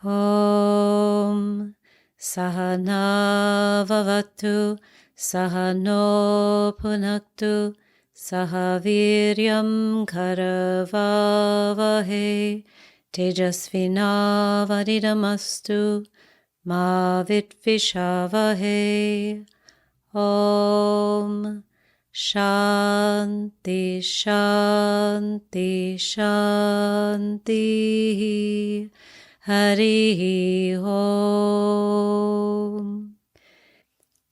Om Sahana Vavatu Sahano Punaktu Sahaviryam Karavavahe Tejasvinavadidamastu Ma Vitvishavahe. Om Shanti Shanti Shanti. Hari Om.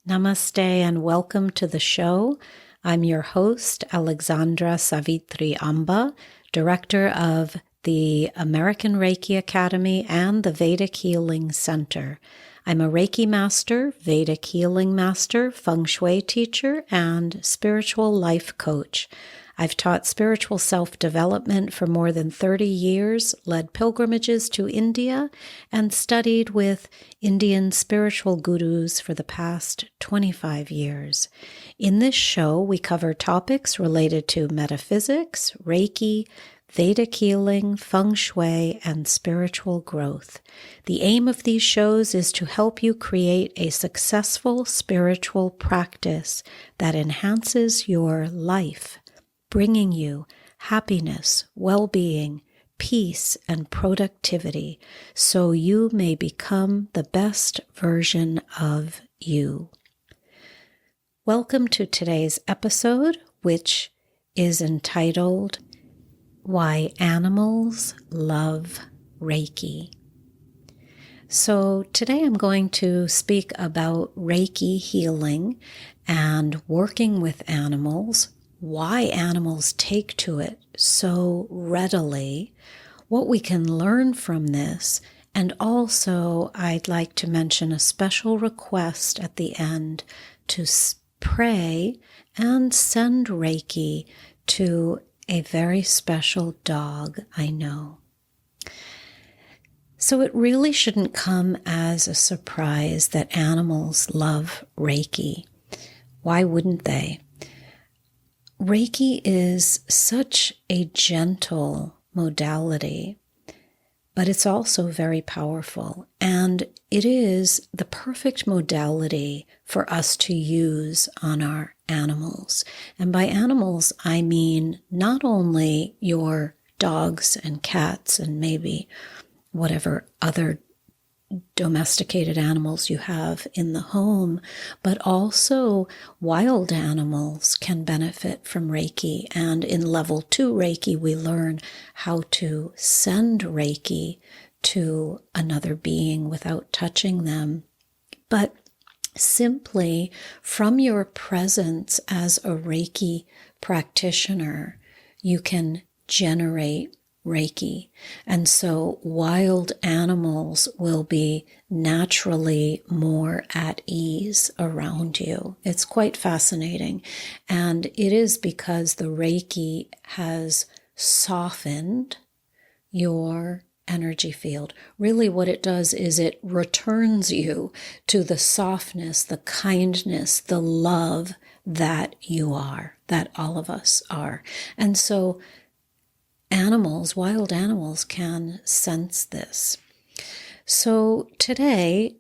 Namaste and welcome to the show. I'm your host, Alexandra Savitri Amba, director of the American Reiki Academy and the Vedic Healing Center. I'm a Reiki master, Vedic healing master, feng shui teacher, and spiritual life coach. I've taught spiritual self-development for more than 30 years, led pilgrimages to India, and studied with Indian spiritual gurus for the past 25 years. In this show, we cover topics related to metaphysics, Reiki, Vedic healing, feng shui, and spiritual growth. The aim of these shows is to help you create a successful spiritual practice that enhances your life, bringing you happiness, well-being, peace, and productivity, so you may become the best version of you. Welcome to today's episode, which is entitled, Why Animals Love Reiki. So today I'm going to speak about Reiki healing and working with animals, why animals take to it so readily, what we can learn from this, and also I'd like to mention a special request at the end to pray and send Reiki to a very special dog I know. So it really shouldn't come as a surprise that animals love Reiki. Why wouldn't they? Reiki is such a gentle modality, but it's also very powerful, and it is the perfect modality for us to use on our animals. And by animals, I mean not only your dogs and cats and maybe whatever other domesticated animals you have in the home, but also wild animals can benefit from Reiki. And in level 2 Reiki, we learn how to send Reiki to another being without touching them. But simply from your presence as a Reiki practitioner, you can generate Reiki. And so wild animals will be naturally more at ease around you. It's quite fascinating. And it is because the Reiki has softened your energy field. Really what it does is it returns you to the softness, the kindness, the love that you are, that all of us are. And so animals, wild animals, can sense this. So today,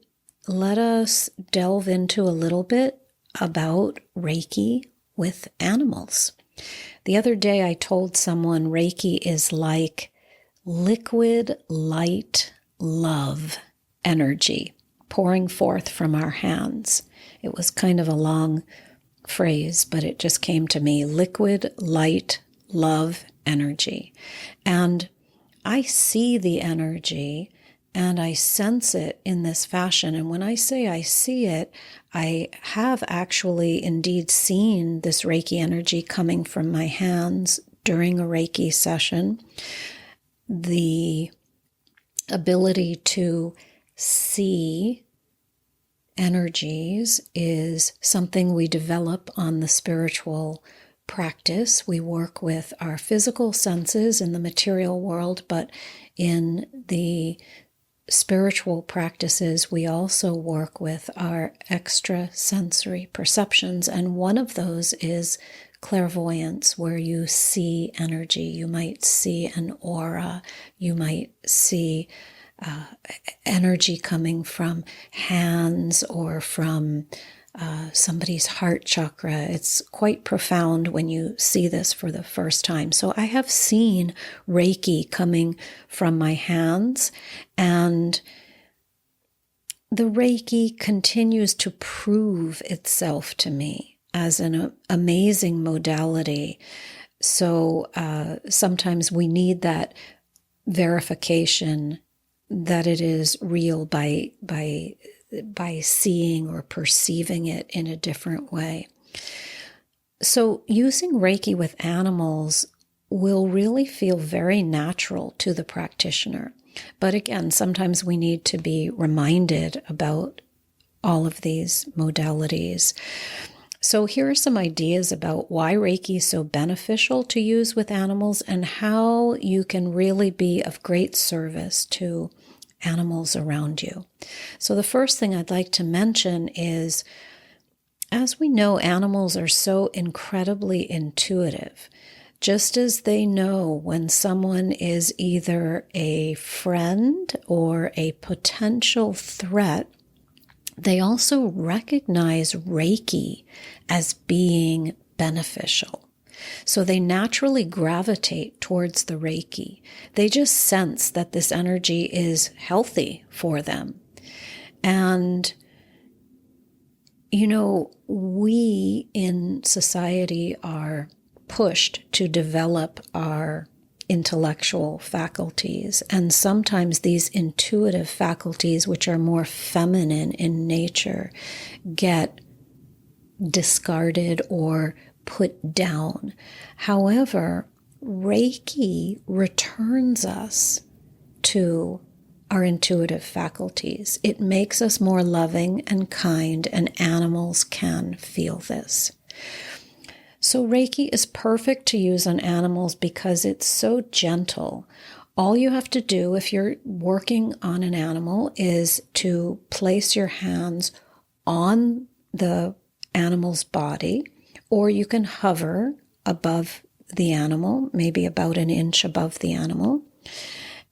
let us delve into a little bit about Reiki with animals. The other day I told someone Reiki is like liquid, light love energy pouring forth from our hands. It was kind of a long phrase, but it just came to me. Liquid, light love energy. And I see the energy and I sense it in this fashion. And when I say I see it, I have actually indeed seen this Reiki energy coming from my hands during a Reiki session. The ability to see energies is something we develop on the spiritual practice. We work with our physical senses in the material world, but in the spiritual practices, we also work with our extrasensory perceptions, and one of those is clairvoyance, where you see energy. You might see an aura, you might see energy coming from hands or from somebody's heart chakra. It's quite profound when you see this for the first time. So I have seen Reiki coming from my hands, and the Reiki continues to prove itself to me as an amazing modality. So sometimes we need that verification that it is real by seeing or perceiving it in a different way. So using Reiki with animals will really feel very natural to the practitioner. But again, sometimes we need to be reminded about all of these modalities. So here are some ideas about why Reiki is so beneficial to use with animals and how you can really be of great service to animals around you. So the first thing I'd like to mention is, as we know, animals are so incredibly intuitive. Just as they know when someone is either a friend or a potential threat, they also recognize Reiki as being beneficial. So they naturally gravitate towards the Reiki. They just sense that this energy is healthy for them. And, you know, we in society are pushed to develop our intellectual faculties. And sometimes these intuitive faculties, which are more feminine in nature, get discarded or put down. However, Reiki returns us to our intuitive faculties. It makes us more loving and kind, and animals can feel this. So Reiki is perfect to use on animals because it's so gentle. All you have to do if you're working on an animal is to place your hands on the animal's body, or you can hover above the animal, maybe about an inch above the animal.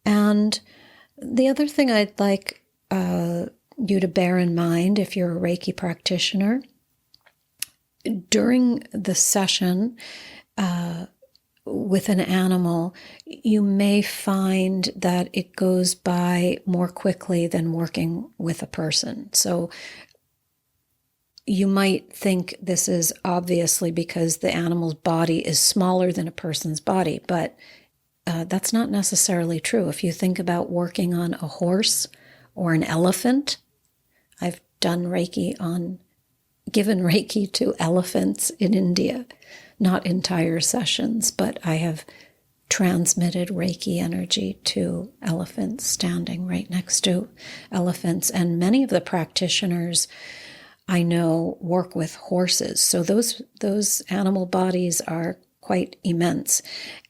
And the other thing I'd like you to bear in mind if you're a Reiki practitioner, during the session with an animal, you may find that it goes by more quickly than working with a person. So you might think this is obviously because the animal's body is smaller than a person's body, but that's not necessarily true. If you think about working on a horse or an elephant, I've done given Reiki to elephants in India, not entire sessions, but I have transmitted Reiki energy to elephants, standing right next to elephants. And many of the practitioners I know work with horses. So those animal bodies are quite immense.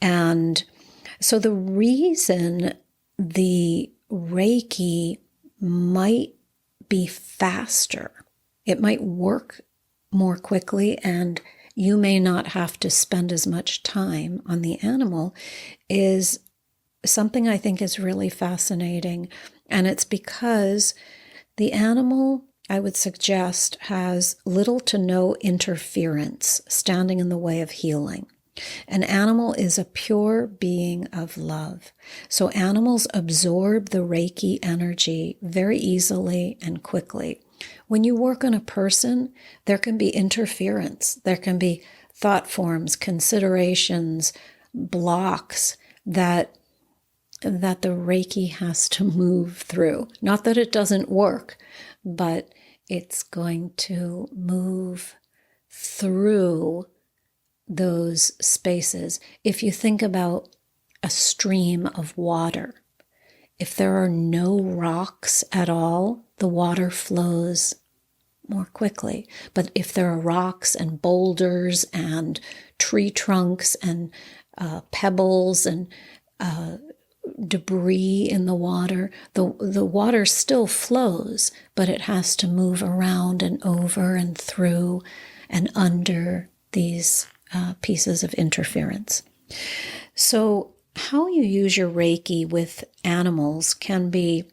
And so the reason the Reiki might be faster, it might work more quickly, and you may not have to spend as much time on the animal, is something I think is really fascinating. And it's because the animal, I would suggest, has little to no interference standing in the way of healing. An animal is a pure being of love. So animals absorb the Reiki energy very easily and quickly. When you work on a person, there can be interference. There can be thought forms, considerations, blocks that the Reiki has to move through. Not that it doesn't work, but it's going to move through those spaces. If you think about a stream of water, if there are no rocks at all, the water flows more quickly. But if there are rocks and boulders and tree trunks and pebbles and debris in the water, the water still flows, but it has to move around and over and through and under these pieces of interference. So how you use your Reiki with animals can be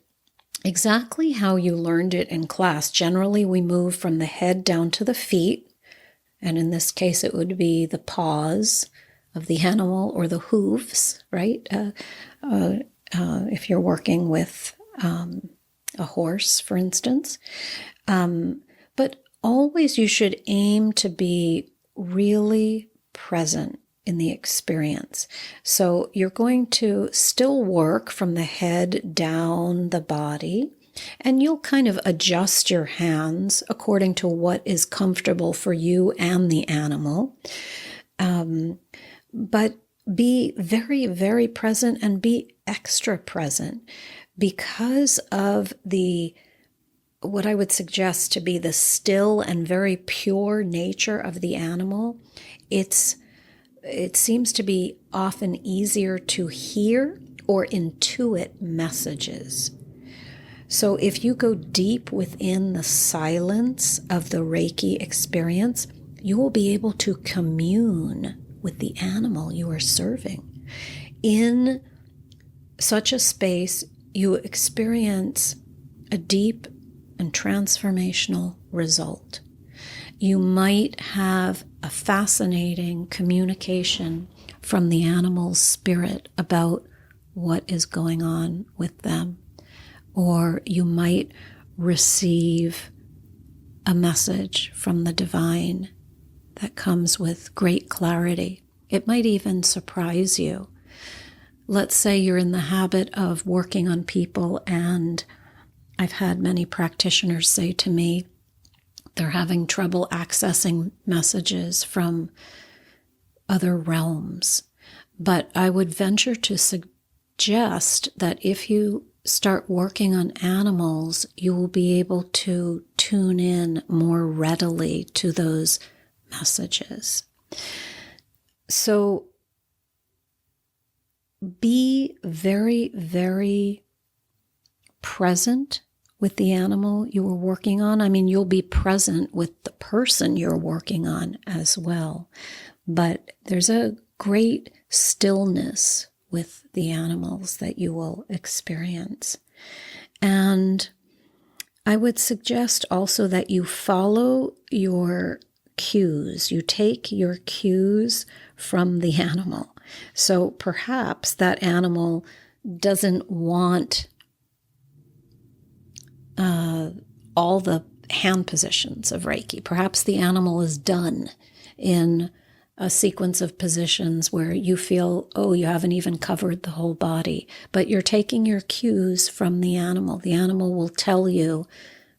exactly how you learned it in class. Generally, we move from the head down to the feet, and in this case, it would be the paws of the animal or the hooves, right? If you're working with a horse, for instance. But always you should aim to be really present in the experience. So you're going to still work from the head down the body, and you'll kind of adjust your hands according to what is comfortable for you and the animal. But be very, very present and be extra present because of what I would suggest to be the still and very pure nature of the animal. It seems to be often easier to hear or intuit messages. So if you go deep within the silence of the Reiki experience, you will be able to commune with the animal you are serving. In such a space, you experience a deep and transformational result. You might have a fascinating communication from the animal's spirit about what is going on with them. Or you might receive a message from the divine that comes with great clarity. It might even surprise you. Let's say you're in the habit of working on people, and I've had many practitioners say to me they're having trouble accessing messages from other realms. But I would venture to suggest that if you start working on animals, you will be able to tune in more readily to those messages. So be very, very present with the animal you are working on. I mean, you'll be present with the person you're working on as well. But there's a great stillness with the animals that you will experience. And I would suggest also that you follow your cues. You take your cues from the animal. So perhaps that animal doesn't want all the hand positions of Reiki. Perhaps the animal is done in a sequence of positions where you feel, oh, you haven't even covered the whole body, but you're taking your cues from the animal. The animal will tell you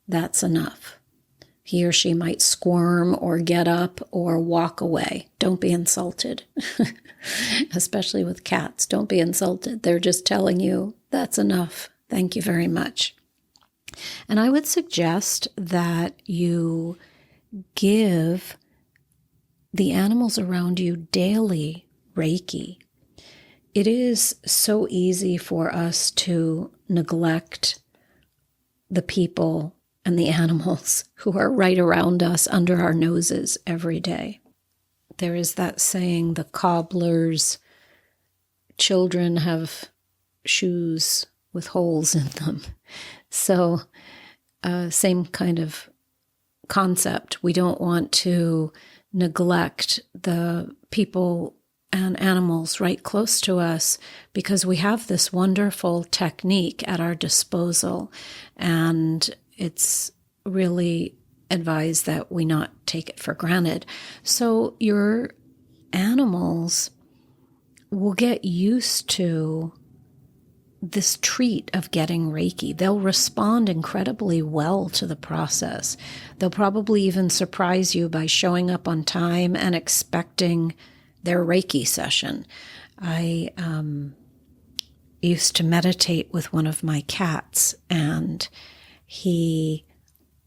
that's enough. He or she might squirm or get up or walk away. Don't be insulted, especially with cats. Don't be insulted. They're just telling you that's enough. Thank you very much. And I would suggest that you give the animals around you daily Reiki. It is so easy for us to neglect the people and the animals who are right around us under our noses every day. There is that saying, the cobbler's children have shoes with holes in them. So same kind of concept. We don't want to neglect the people and animals right close to us because we have this wonderful technique at our disposal, and it's really advised that we not take it for granted. So your animals will get used to this treat of getting Reiki. They'll respond incredibly well to the process. They'll probably even surprise you by showing up on time and expecting their Reiki session. I used to meditate with one of my cats, and he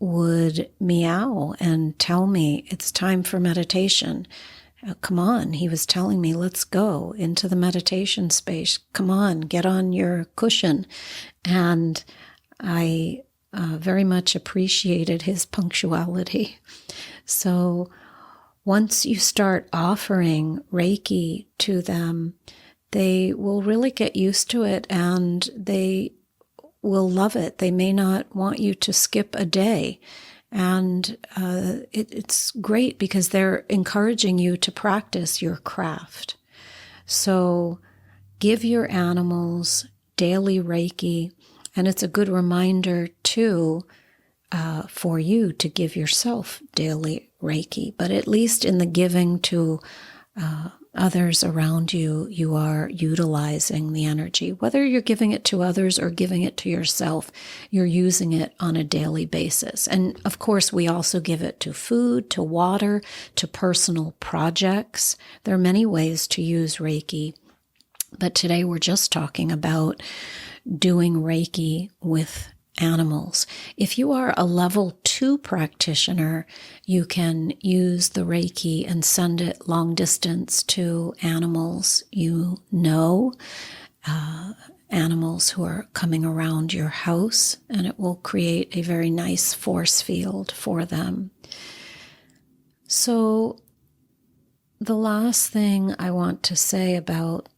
would meow and tell me it's time for meditation. Come on, he was telling me, let's go into the meditation space. Come on, get on your cushion. And I very much appreciated his punctuality. So once you start offering Reiki to them, they will really get used to it and they will love it. They may not want you to skip a day. And it's great because they're encouraging you to practice your craft. So give your animals daily Reiki, and it's a good reminder too for you to give yourself daily Reiki. But at least in the giving to others around you, you are utilizing the energy. Whether you're giving it to others or giving it to yourself, you're using it on a daily basis. And of course, we also give it to food, to water, to personal projects. There are many ways to use Reiki, but today we're just talking about doing Reiki with animals. If you are a level 2 practitioner, you can use the Reiki and send it long distance to animals you know, animals who are coming around your house, and it will create a very nice force field for them. So the last thing I want to say about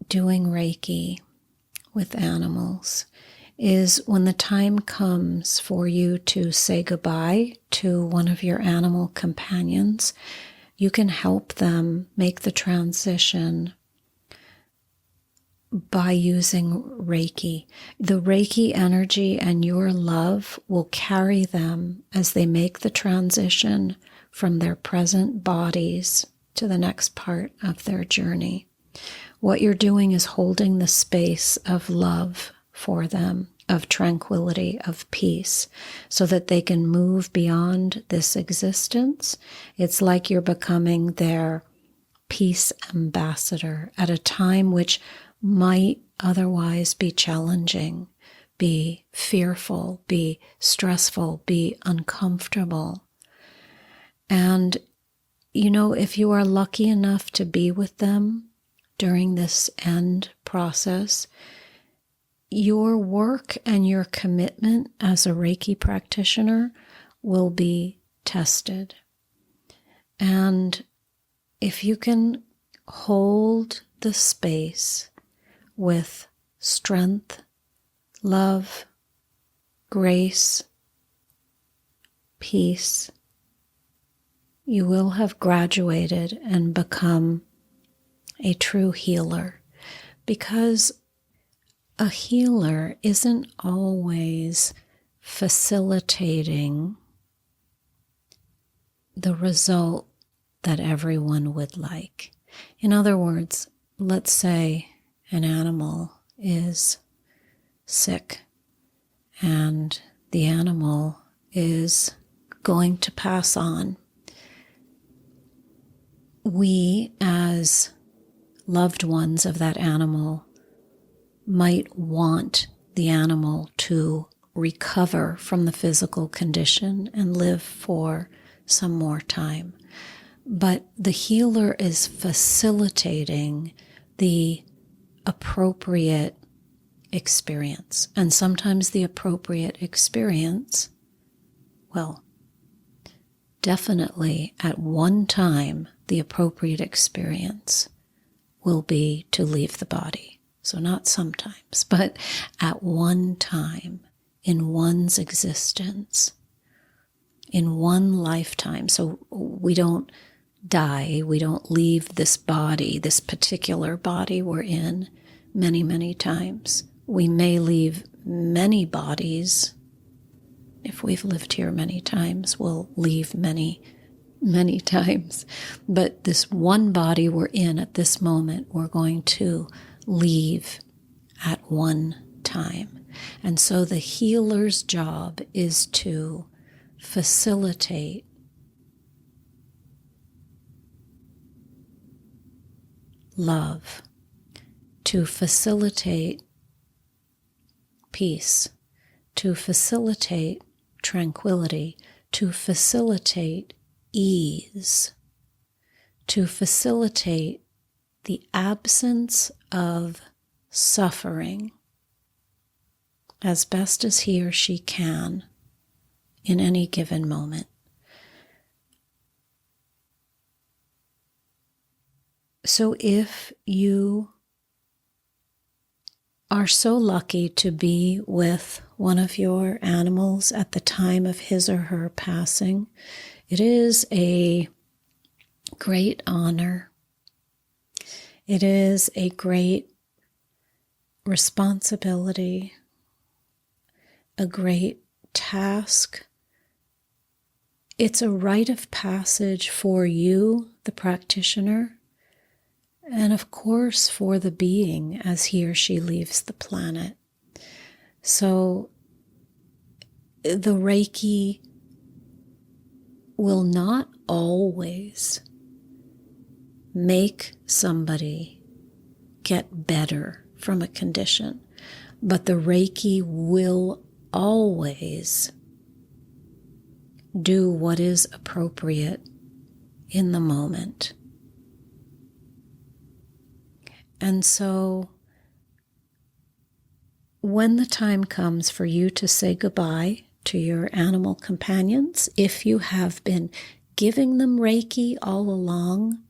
doing Reiki with animals is when the time comes for you to say goodbye to one of your animal companions, you can help them make the transition by using Reiki. The Reiki energy and your love will carry them as they make the transition from their present bodies to the next part of their journey. What you're doing is holding the space of love for them, of tranquility, of peace, so that they can move beyond this existence. It's like you're becoming their peace ambassador at a time which might otherwise be challenging, be fearful, be stressful, be uncomfortable. And, if you are lucky enough to be with them during this end process, your work and your commitment as a Reiki practitioner will be tested. And if you can hold the space with strength, love, grace, peace, you will have graduated and become a true healer, because a healer isn't always facilitating the result that everyone would like. In other words, let's say an animal is sick and the animal is going to pass on. We, as loved ones of that animal, might want the animal to recover from the physical condition and live for some more time. But the healer is facilitating the appropriate experience. And sometimes the appropriate experience, definitely at one time, the appropriate experience will be to leave the body. So not sometimes, but at one time in one's existence, in one lifetime. So we don't die, we don't leave this body, this particular body we're in many, many times. We may leave many bodies. If we've lived here many times, we'll leave many, many times. But this one body we're in at this moment, we're going to leave at one time. And so the healer's job is to facilitate love, to facilitate peace, to facilitate tranquility, to facilitate ease, to facilitate the absence of suffering as best as he or she can in any given moment. So if you are so lucky to be with one of your animals at the time of his or her passing, it is a great honor. It is a great responsibility, a great task. It's a rite of passage for you, the practitioner, and of course for the being as he or she leaves the planet. So the Reiki will not always make somebody get better from a condition, but the Reiki will always do what is appropriate in the moment. And so when the time comes for you to say goodbye to your animal companions, if you have been giving them Reiki all along,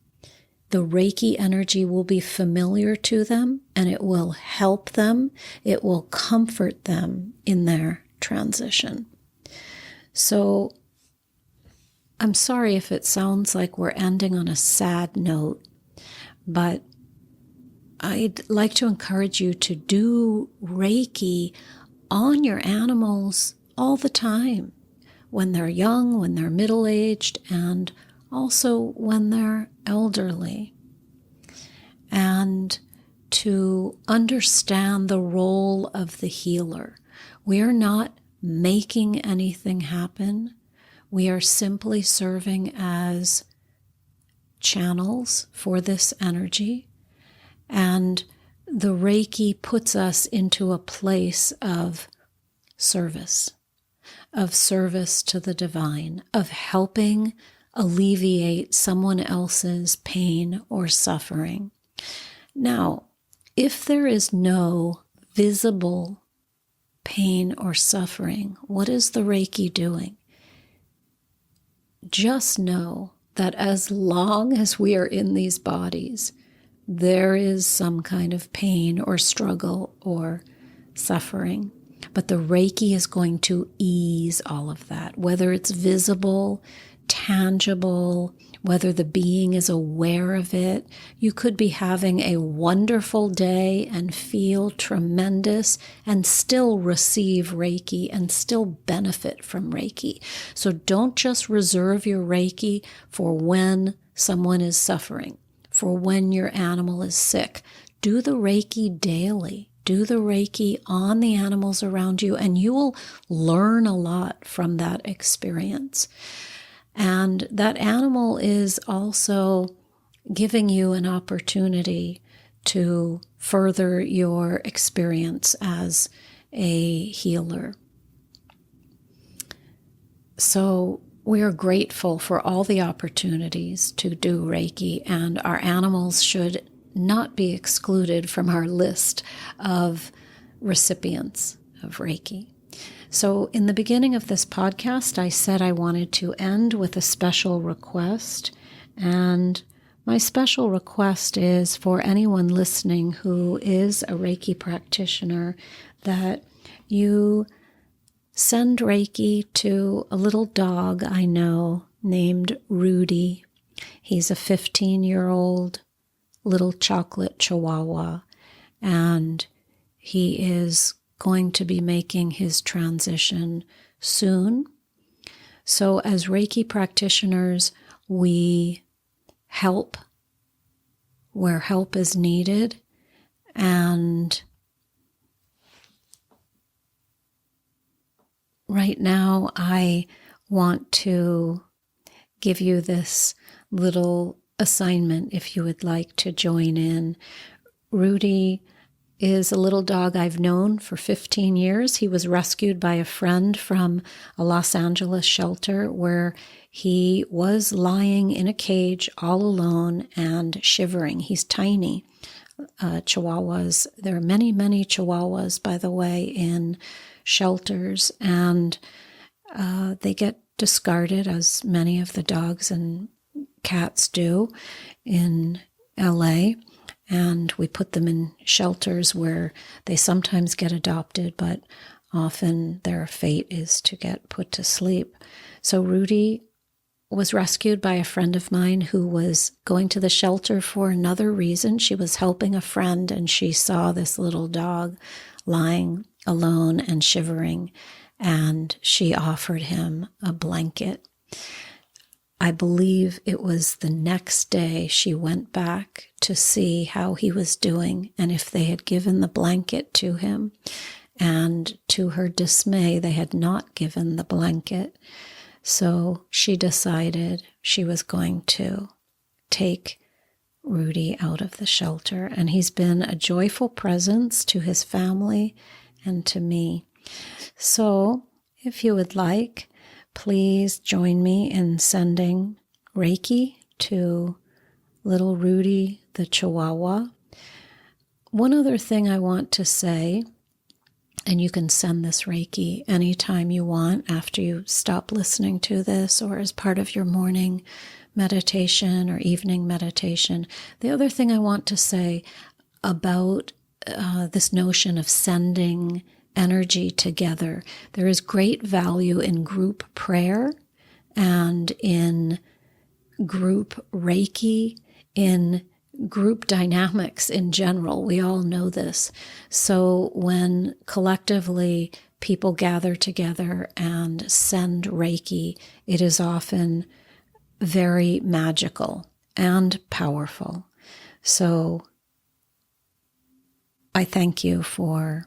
the Reiki energy will be familiar to them and it will help them. It will comfort them in their transition. So I'm sorry if it sounds like we're ending on a sad note, but I'd like to encourage you to do Reiki on your animals all the time, when they're young, when they're middle-aged, and also when they're elderly. And to understand the role of the healer. We are not making anything happen. We are simply serving as channels for this energy. And the Reiki puts us into a place of service to the divine, of helping alleviate someone else's pain or suffering. Now, if there is no visible pain or suffering, what is the Reiki doing? Just know that as long as we are in these bodies, there is some kind of pain or struggle or suffering. But the Reiki is going to ease all of that, whether it's visible, tangible, whether the being is aware of it. You could be having a wonderful day and feel tremendous and still receive Reiki and still benefit from Reiki. So don't just reserve your Reiki for when someone is suffering, for when your animal is sick. Do the Reiki daily. Do the Reiki on the animals around you, and you will learn a lot from that experience. And that animal is also giving you an opportunity to further your experience as a healer. So we are grateful for all the opportunities to do Reiki, and our animals should not be excluded from our list of recipients of Reiki. So in the beginning of this podcast, I said I wanted to end with a special request. And my special request is for anyone listening who is a Reiki practitioner that you send Reiki to a little dog I know named Rudy. He's a 15-year-old little chocolate chihuahua, and he is going to be making his transition soon. So as Reiki practitioners, we help where help is needed, and right now I want to give you this little assignment if you would like to join in. Rudy is a little dog I've known for 15 years. He was rescued by a friend from a Los Angeles shelter where he was lying in a cage all alone and shivering. He's tiny. Chihuahuas, there are many, many Chihuahuas, by the way, in shelters, and they get discarded, as many of the dogs and cats do, in LA, and we put them in shelters where they sometimes get adopted, but often their fate is to get put to sleep. So Rudy was rescued by a friend of mine who was going to the shelter for another reason. She was helping a friend, and she saw this little dog lying alone and shivering, and she offered him a blanket. I believe it was the next day she went back to see how he was doing and if they had given the blanket to him. And to her dismay, they had not given the blanket. So she decided she was going to take Rudy out of the shelter. And he's been a joyful presence to his family and to me. So if you would like, please join me in sending Reiki to little Rudy the Chihuahua. One other thing I want to say, and you can send this Reiki anytime you want after you stop listening to this or as part of your morning meditation or evening meditation. The other thing I want to say about this notion of sending energy together, there is great value in group prayer and in group Reiki, in group dynamics in general. We all know this. So when collectively people gather together and send Reiki, it is often very magical and powerful. So I thank you for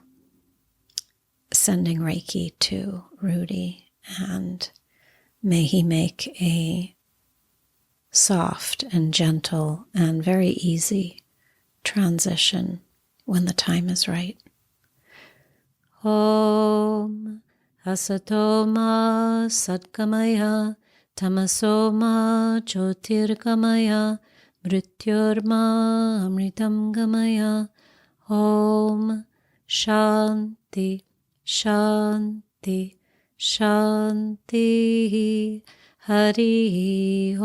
sending Reiki to Rudy, and may he make a soft and gentle and very easy transition when the time is right. Om Asatoma Satkamaya Tamasoma Jyotirgamaya Mrityorma Amritam Gamaya. Om Shanti Shanti Shanti. Hari Om.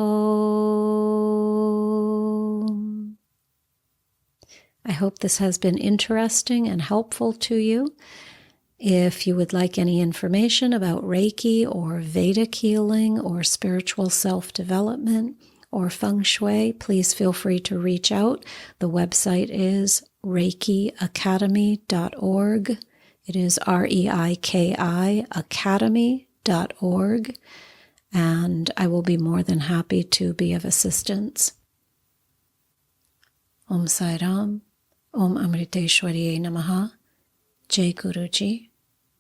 I hope this has been interesting and helpful to you. If you would like any information about Reiki or Vedic healing or spiritual self-development or feng shui, please feel free to reach out. The website is reikiacademy.org. It is REIKI academy.org. And I will be more than happy to be of assistance. Om Sai Ram, Om Amriteshwariye Namaha, Jai Guruji,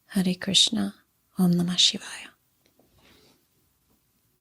Hare Krishna, Om Namah Shivaya.